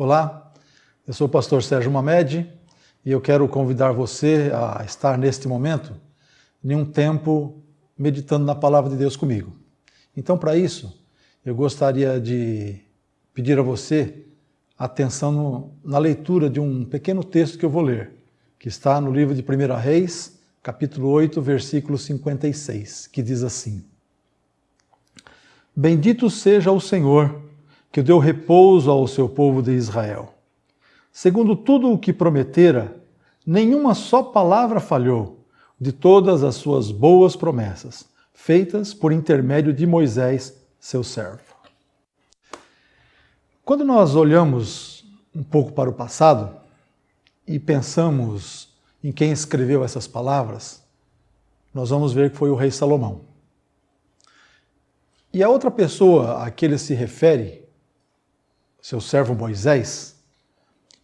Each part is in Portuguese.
Olá, eu sou o pastor Sérgio Mamed e eu quero convidar você a estar neste momento em um tempo meditando na palavra de Deus comigo. Então, para isso, eu gostaria de pedir a você atenção na leitura de um pequeno texto que eu vou ler, que está no livro de 1 Reis, capítulo 8, versículo 56, que diz assim: Bendito seja o Senhor, que deu repouso ao seu povo de Israel. Segundo tudo o que prometera, nenhuma só palavra falhou de todas as suas boas promessas, feitas por intermédio de Moisés, seu servo. Quando nós olhamos um pouco para o passado e pensamos em quem escreveu essas palavras, nós vamos ver que foi o rei Salomão. E a outra pessoa a que ele se refere, seu servo Moisés,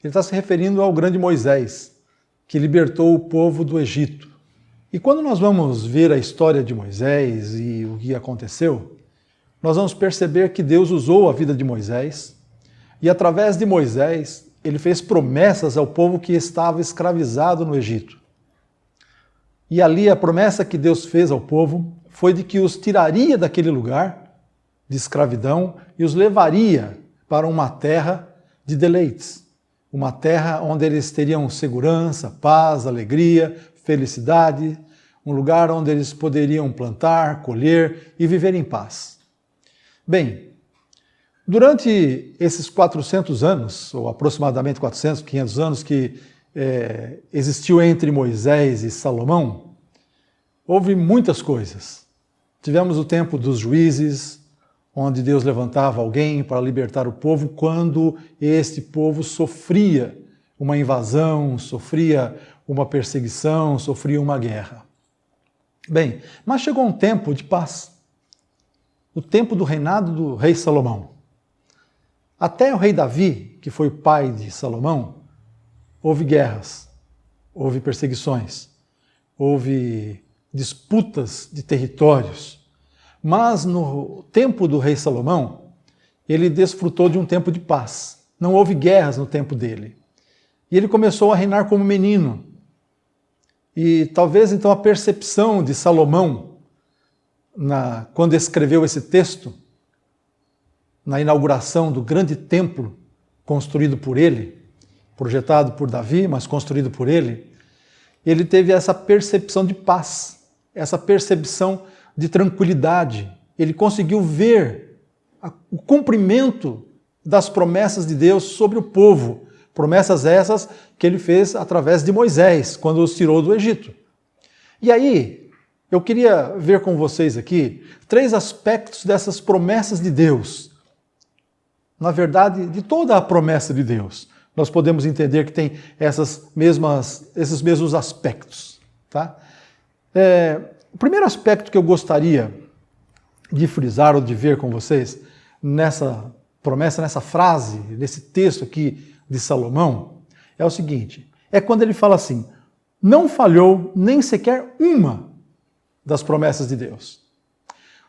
ele está se referindo ao grande Moisés, que libertou o povo do Egito. E quando nós vamos ver a história de Moisés e o que aconteceu, nós vamos perceber que Deus usou a vida de Moisés e, através de Moisés, ele fez promessas ao povo que estava escravizado no Egito. E ali a promessa que Deus fez ao povo foi de que os tiraria daquele lugar de escravidão e os levaria para uma terra de deleites, uma terra onde eles teriam segurança, paz, alegria, felicidade, um lugar onde eles poderiam plantar, colher e viver em paz. Bem, durante esses 400 anos, ou aproximadamente 400, 500 anos que existiu entre Moisés e Salomão, houve muitas coisas. Tivemos o tempo dos juízes, onde Deus levantava alguém para libertar o povo quando este povo sofria uma invasão, sofria uma perseguição, sofria uma guerra. Bem, mas chegou um tempo de paz, o tempo do reinado do rei Salomão. Até o rei Davi, que foi pai de Salomão, houve guerras, houve perseguições, houve disputas de territórios. Mas no tempo do rei Salomão, ele desfrutou de um tempo de paz. Não houve guerras no tempo dele. E ele começou a reinar como menino. E talvez então a percepção de Salomão, quando escreveu esse texto, na inauguração do grande templo construído por ele, projetado por Davi, mas construído por ele, ele teve essa percepção de paz, essa percepção de tranquilidade. Ele conseguiu ver o cumprimento das promessas de Deus sobre o povo. Promessas essas que ele fez através de Moisés, quando os tirou do Egito. E aí, eu queria ver com vocês aqui 3 aspectos dessas promessas de Deus. Na verdade, de toda a promessa de Deus, nós podemos entender que tem esses mesmos aspectos. Tá? O primeiro aspecto que eu gostaria de frisar ou de ver com vocês nessa promessa, nessa frase, nesse texto aqui de Salomão, é o seguinte: é quando ele fala assim, não falhou nem sequer uma das promessas de Deus.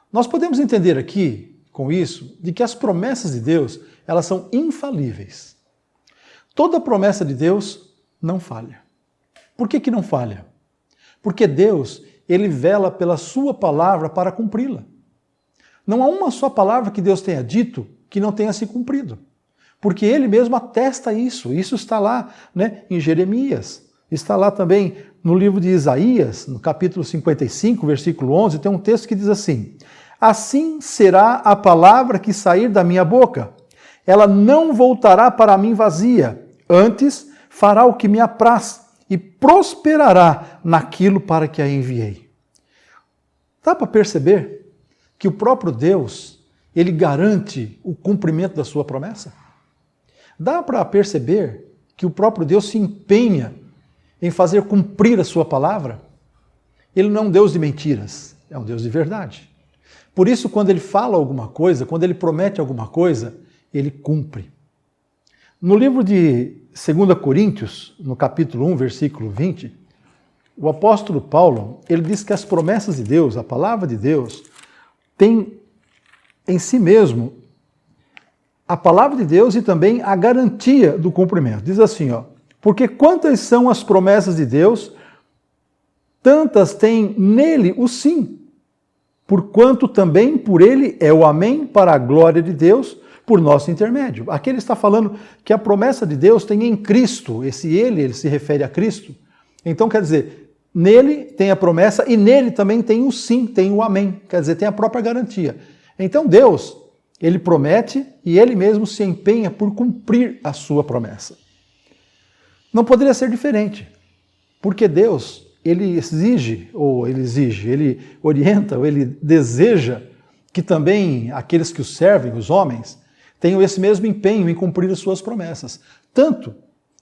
Nós podemos entender aqui, com isso, de que as promessas de Deus, elas são infalíveis. Toda promessa de Deus não falha. Por que não falha? Porque Deus, ele vela pela sua palavra para cumpri-la. Não há uma só palavra que Deus tenha dito que não tenha se cumprido. Porque ele mesmo atesta isso. Isso está lá, em Jeremias. Está lá também no livro de Isaías, no capítulo 55, versículo 11, tem um texto que diz assim: Assim será a palavra que sair da minha boca. Ela não voltará para mim vazia. Antes fará o que me apraz e prosperará naquilo para que a enviei. Dá para perceber que o próprio Deus, ele garante o cumprimento da sua promessa? Dá para perceber que o próprio Deus se empenha em fazer cumprir a sua palavra? Ele não é um Deus de mentiras, é um Deus de verdade. Por isso, quando ele fala alguma coisa, quando ele promete alguma coisa, ele cumpre. No livro de 2 Coríntios, no capítulo 1, versículo 20, o apóstolo Paulo, ele diz que as promessas de Deus, a palavra de Deus, tem em si mesmo a palavra de Deus e também a garantia do cumprimento. Diz assim, ó, porque quantas são as promessas de Deus, tantas tem nele o sim, porquanto também por ele é o amém para a glória de Deus, por nosso intermédio. Aqui ele está falando que a promessa de Deus tem em Cristo, esse ele se refere a Cristo. Então quer dizer, nele tem a promessa e nele também tem o sim, tem o amém, quer dizer, tem a própria garantia. Então Deus, ele promete e ele mesmo se empenha por cumprir a sua promessa. Não poderia ser diferente, porque Deus, ele orienta, ou ele deseja que também aqueles que o servem, os homens, tenham esse mesmo empenho em cumprir as suas promessas. Tanto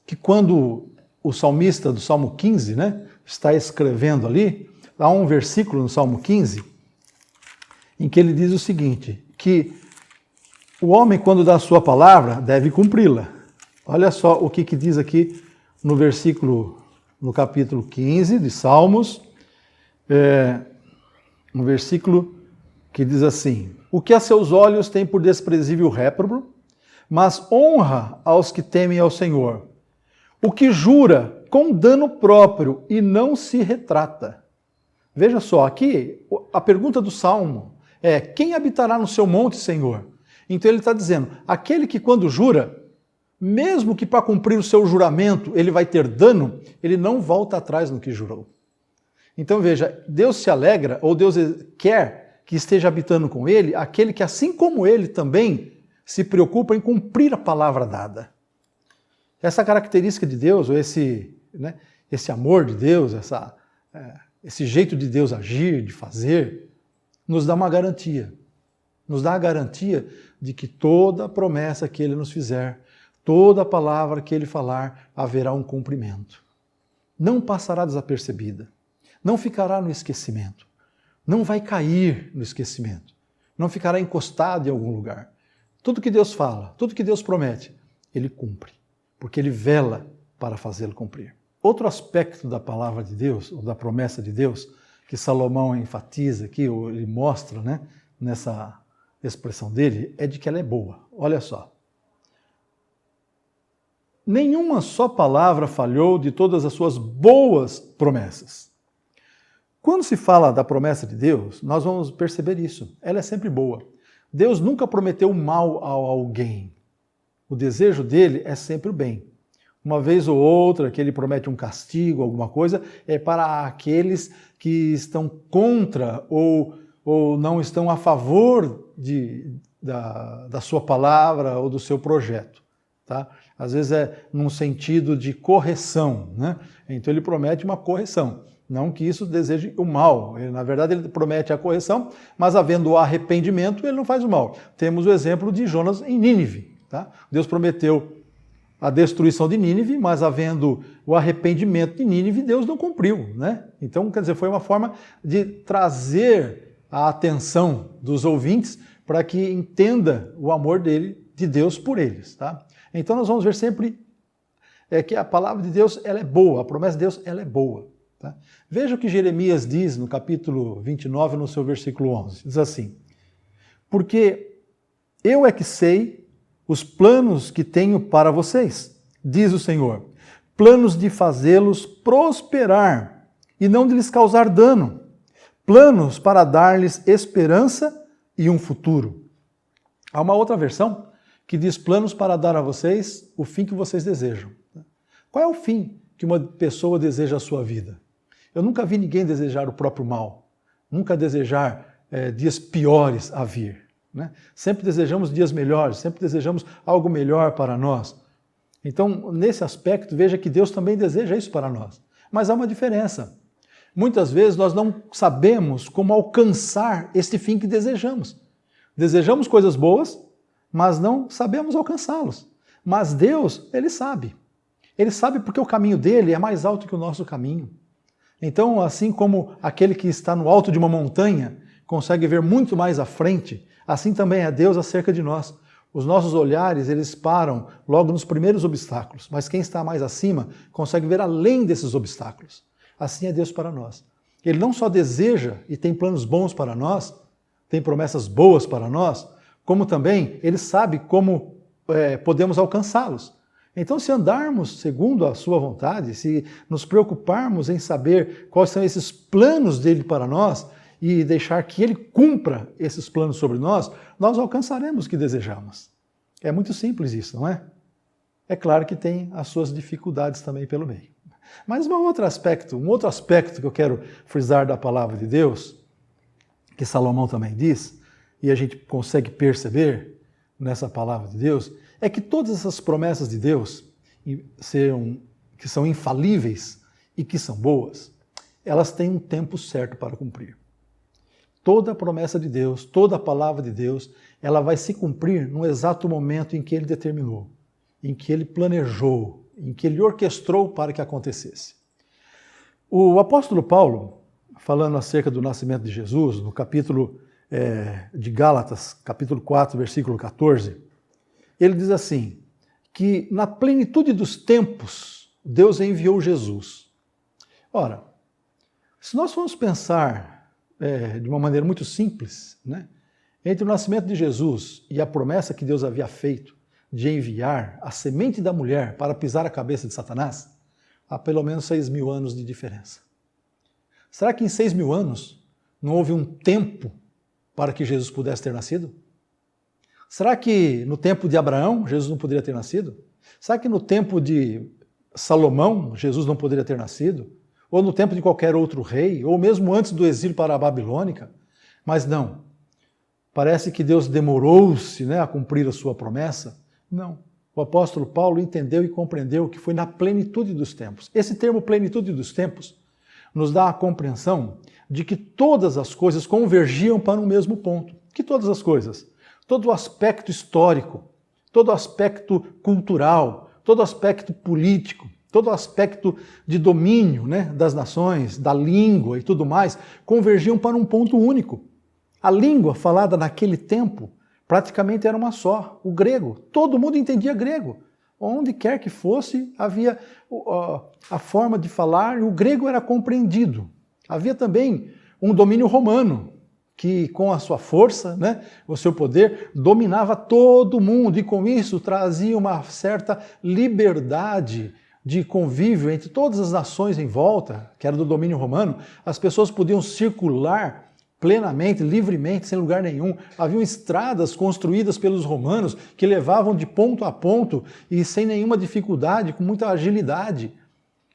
que quando o salmista do Salmo 15, está escrevendo ali, há um versículo no Salmo 15, em que ele diz o seguinte, que o homem, quando dá a sua palavra, deve cumpri-la. Olha só o que diz aqui no capítulo 15 de Salmos, no versículo que diz assim, o que a seus olhos tem por desprezível réprobo, mas honra aos que temem ao Senhor. O que jura com dano próprio e não se retrata. Veja só, aqui a pergunta do Salmo é, quem habitará no seu monte, Senhor? Então ele está dizendo, aquele que quando jura, mesmo que para cumprir o seu juramento ele vai ter dano, ele não volta atrás no que jurou. Então veja, Deus se alegra, ou Deus quer que esteja habitando com ele, aquele que assim como ele também se preocupa em cumprir a palavra dada. Essa característica de Deus, ou esse amor de Deus, esse jeito de Deus agir, de fazer, nos dá uma garantia. Nos dá a garantia de que toda promessa que ele nos fizer, toda palavra que ele falar, haverá um cumprimento. Não passará desapercebida. Não ficará no esquecimento. Não vai cair no esquecimento. Não ficará encostado em algum lugar. Tudo que Deus fala, tudo que Deus promete, ele cumpre. Porque ele vela para fazê-lo cumprir. Outro aspecto da palavra de Deus, ou da promessa de Deus, que Salomão enfatiza aqui, ou ele mostra, nessa expressão dele, é de que ela é boa. Olha só. Nenhuma só palavra falhou de todas as suas boas promessas. Quando se fala da promessa de Deus, nós vamos perceber isso. Ela é sempre boa. Deus nunca prometeu mal a alguém. O desejo dele é sempre o bem. Uma vez ou outra que ele promete um castigo, alguma coisa, é para aqueles que estão contra ou não estão a favor da sua palavra ou do seu projeto. Tá? Às vezes é num sentido de correção. Então ele promete uma correção. Não que isso deseje o mal. Na verdade, ele promete a correção, mas havendo o arrependimento, ele não faz o mal. Temos o exemplo de Jonas em Nínive. Tá? Deus prometeu a destruição de Nínive, mas havendo o arrependimento de Nínive, Deus não cumpriu. Então, quer dizer, foi uma forma de trazer a atenção dos ouvintes para que entenda o amor de Deus por eles. Tá? Então, nós vamos ver sempre que a palavra de Deus ela é boa, a promessa de Deus ela é boa. Tá? Veja o que Jeremias diz no capítulo 29, no seu versículo 11. Diz assim, porque eu é que sei os planos que tenho para vocês, diz o Senhor, planos de fazê-los prosperar e não de lhes causar dano, planos para dar-lhes esperança e um futuro. Há uma outra versão que diz planos para dar a vocês o fim que vocês desejam. Qual é o fim que uma pessoa deseja à sua vida? Eu nunca vi ninguém desejar o próprio mal, nunca desejar dias piores a vir. Sempre desejamos dias melhores, sempre desejamos algo melhor para nós. Então, nesse aspecto, veja que Deus também deseja isso para nós. Mas há uma diferença. Muitas vezes nós não sabemos como alcançar este fim que desejamos. Desejamos coisas boas, mas não sabemos alcançá-los. Mas Deus, Ele sabe. Ele sabe porque o caminho dele é mais alto que o nosso caminho. Então, assim como aquele que está no alto de uma montanha consegue ver muito mais à frente, assim também é Deus acerca de nós. Os nossos olhares, eles param logo nos primeiros obstáculos, mas quem está mais acima consegue ver além desses obstáculos. Assim é Deus para nós. Ele não só deseja e tem planos bons para nós, tem promessas boas para nós, como também Ele sabe como podemos alcançá-los. Então, se andarmos segundo a sua vontade, se nos preocuparmos em saber quais são esses planos dele para nós e deixar que ele cumpra esses planos sobre nós, nós alcançaremos o que desejamos. É muito simples isso, não é? É claro que tem as suas dificuldades também pelo meio. Mas um outro aspecto que eu quero frisar da palavra de Deus, que Salomão também diz, e a gente consegue perceber nessa palavra de Deus, é que todas essas promessas de Deus, que são infalíveis e que são boas, elas têm um tempo certo para cumprir. Toda a promessa de Deus, toda a palavra de Deus, ela vai se cumprir no exato momento em que ele determinou, em que ele planejou, em que ele orquestrou para que acontecesse. O apóstolo Paulo, falando acerca do nascimento de Jesus, no capítulo de Gálatas, capítulo 4, versículo 14, ele diz assim, que na plenitude dos tempos, Deus enviou Jesus. Ora, se nós formos pensar de uma maneira muito simples, né, entre o nascimento de Jesus e a promessa que Deus havia feito de enviar a semente da mulher para pisar a cabeça de Satanás, há pelo menos 6.000 anos de diferença. Será que em 6.000 anos não houve um tempo para que Jesus pudesse ter nascido? Será que no tempo de Abraão, Jesus não poderia ter nascido? Será que no tempo de Salomão, Jesus não poderia ter nascido? Ou no tempo de qualquer outro rei? Ou mesmo antes do exílio para a Babilônica? Mas não. Parece que Deus demorou-se, né, a cumprir a sua promessa. Não. O apóstolo Paulo entendeu e compreendeu que foi na plenitude dos tempos. Esse termo plenitude dos tempos nos dá a compreensão de que todas as coisas convergiam para um mesmo ponto. Que todas as coisas? Todo o aspecto histórico, todo o aspecto cultural, todo o aspecto político, todo o aspecto de domínio, né, das nações, da língua e tudo mais, convergiam para um ponto único. A língua falada naquele tempo praticamente era uma só, o grego. Todo mundo entendia grego. Onde quer que fosse, havia a forma de falar e o grego era compreendido. Havia também um domínio romano, que com a sua força, né, o seu poder, dominava todo mundo e com isso trazia uma certa liberdade de convívio entre todas as nações em volta, que era do domínio romano. As pessoas podiam circular plenamente, livremente, sem lugar nenhum. Haviam estradas construídas pelos romanos que levavam de ponto a ponto e sem nenhuma dificuldade, com muita agilidade.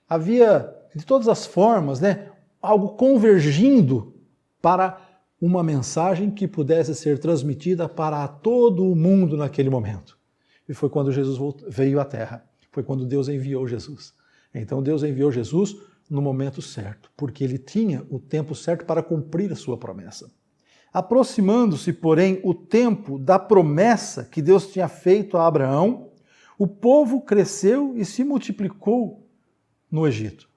Havia, de todas as formas, né, algo convergindo para uma mensagem que pudesse ser transmitida para todo o mundo naquele momento. E foi quando Jesus veio à Terra. Foi quando Deus enviou Jesus. Então Deus enviou Jesus no momento certo, porque ele tinha o tempo certo para cumprir a sua promessa. Aproximando-se, porém, o tempo da promessa que Deus tinha feito a Abraão, o povo cresceu e se multiplicou no Egito.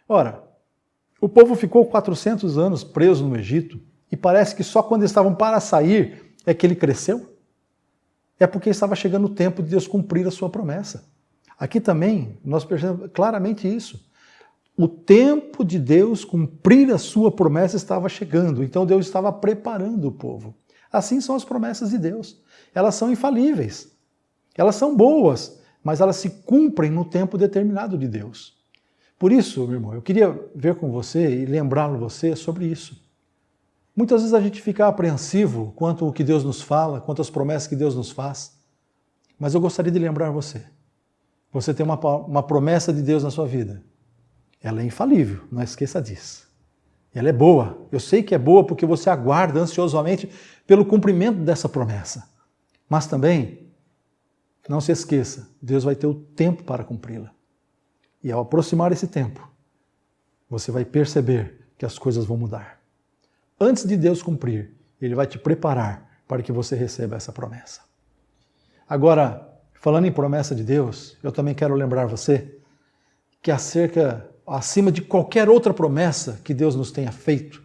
Ora, o povo ficou 400 anos preso no Egito e parece que só quando estavam para sair é que ele cresceu. É porque estava chegando o tempo de Deus cumprir a sua promessa. Aqui também nós percebemos claramente isso. O tempo de Deus cumprir a sua promessa estava chegando, então Deus estava preparando o povo. Assim são as promessas de Deus. Elas são infalíveis, elas são boas, mas elas se cumprem no tempo determinado de Deus. Por isso, meu irmão, eu queria ver com você e lembrá-lo você sobre isso. Muitas vezes a gente fica apreensivo quanto ao que Deus nos fala, quanto às promessas que Deus nos faz, mas eu gostaria de lembrar você. Você tem uma promessa de Deus na sua vida. Ela é infalível, não esqueça disso. Ela é boa. Eu sei que é boa porque você aguarda ansiosamente pelo cumprimento dessa promessa. Mas também, não se esqueça, Deus vai ter o tempo para cumpri-la. E ao aproximar esse tempo, você vai perceber que as coisas vão mudar. Antes de Deus cumprir, Ele vai te preparar para que você receba essa promessa. Agora, falando em promessa de Deus, eu também quero lembrar você que acima de qualquer outra promessa que Deus nos tenha feito,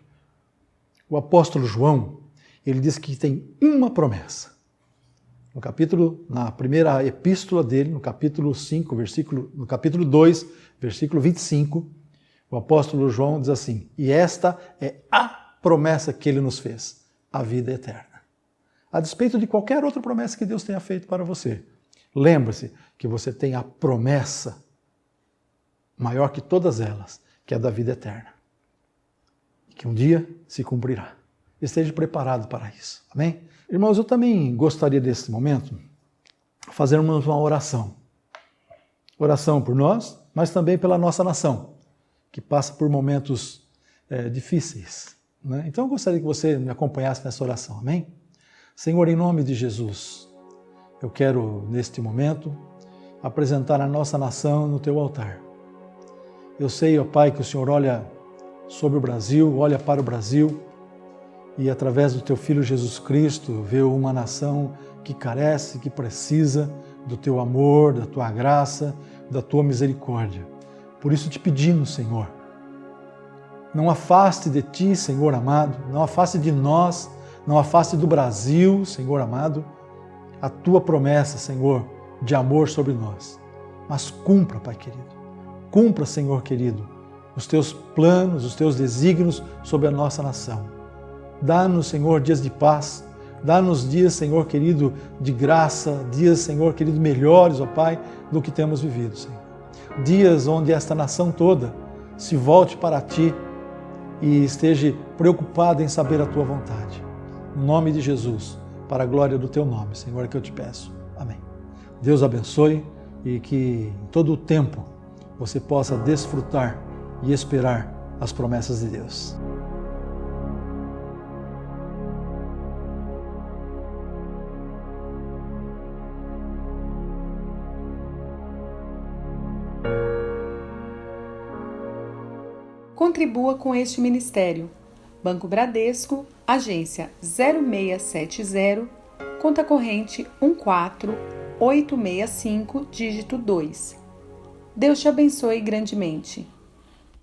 o apóstolo João, ele diz que tem uma promessa. Na primeira epístola dele, no capítulo 5, no capítulo 2, versículo 25, o apóstolo João diz assim: e esta é a promessa que ele nos fez, a vida eterna. A despeito de qualquer outra promessa que Deus tenha feito para você, lembre-se que você tem a promessa maior que todas elas, que é da vida eterna. Que um dia se cumprirá. Esteja preparado para isso. Amém? Irmãos, eu também gostaria desse momento fazermos uma oração. Oração por nós, mas também pela nossa nação, que passa por momentos difíceis. Né? Então eu gostaria que você me acompanhasse nessa oração. Amém? Senhor, em nome de Jesus, eu quero, neste momento, apresentar a nossa nação no teu altar. Eu sei, ó Pai, que o Senhor olha sobre o Brasil, olha para o Brasil e, através do teu Filho Jesus Cristo, vê uma nação que carece, que precisa do teu amor, da tua graça, da tua misericórdia. Por isso te pedimos, Senhor, não afaste de ti, Senhor amado, não afaste de nós, não afaste do Brasil, Senhor amado, a tua promessa, Senhor, de amor sobre nós. Mas cumpra, Pai querido, cumpra, Senhor querido, os teus planos, os teus desígnios sobre a nossa nação. Dá-nos, Senhor, dias de paz, dá-nos dias, Senhor querido, de graça, dias, Senhor querido, melhores, ó Pai, do que temos vivido, Senhor. Dias onde esta nação toda se volte para Ti e esteja preocupada em saber a Tua vontade. Em nome de Jesus, para a glória do Teu nome, Senhor, é que eu te peço. Amém. Deus abençoe e que em todo o tempo você possa desfrutar e esperar as promessas de Deus. Contribua com este ministério. Banco Bradesco, agência 0670, conta corrente 14865, dígito 2. Deus te abençoe grandemente.